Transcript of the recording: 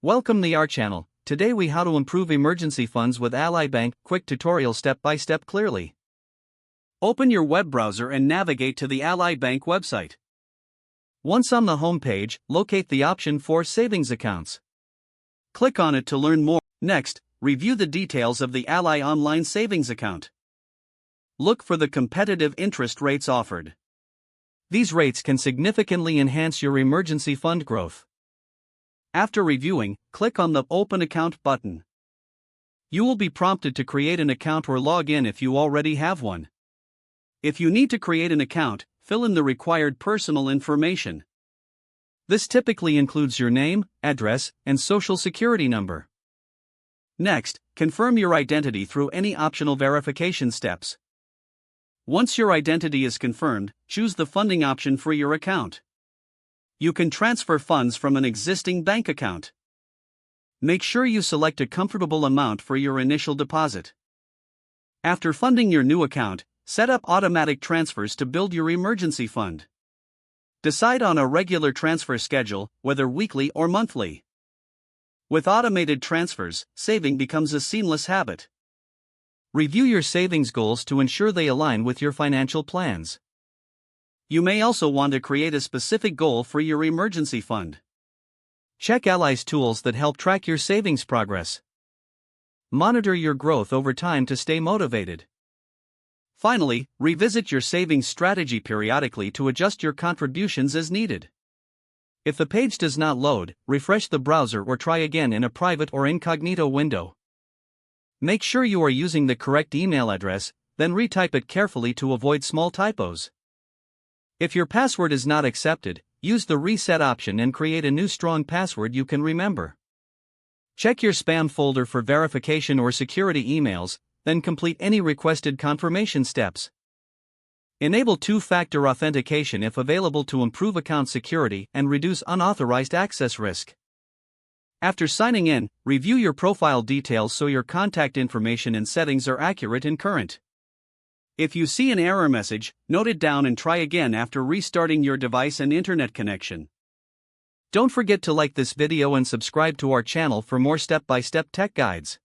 Welcome to our channel. Today we how to improve emergency funds with Ally Bank. Quick tutorial step by step clearly. Open your web browser and navigate to the Ally Bank website. Once on the home page, locate the option for savings accounts. Click on it to learn more. Next, review the details of the Ally online savings account. Look for the competitive interest rates offered. These rates can significantly enhance your emergency fund growth. After reviewing, click on the Open Account button. You will be prompted to create an account or log in if you already have one. If you need to create an account, fill in the required personal information. This typically includes your name, address, and social security number. Next, confirm your identity through any optional verification steps. Once your identity is confirmed, choose the funding option for your account. You can transfer funds from an existing bank account. Make sure you select a comfortable amount for your initial deposit. After funding your new account, set up automatic transfers to build your emergency fund. Decide on a regular transfer schedule, whether weekly or monthly. With automated transfers, saving becomes a seamless habit. Review your savings goals to ensure they align with your financial plans. You may also want to create a specific goal for your emergency fund. Check Ally's tools that help track your savings progress. Monitor your growth over time to stay motivated. Finally, revisit your savings strategy periodically to adjust your contributions as needed. If the page does not load, refresh the browser or try again in a private or incognito window. Make sure you are using the correct email address, then retype it carefully to avoid small typos. If your password is not accepted, use the reset option and create a new strong password you can remember. Check your spam folder for verification or security emails, then complete any requested confirmation steps. Enable two-factor authentication if available to improve account security and reduce unauthorized access risk. After signing in, review your profile details so your contact information and settings are accurate and current. If you see an error message, note it down and try again after restarting your device and internet connection. Don't forget to like this video and subscribe to our channel for more step-by-step tech guides.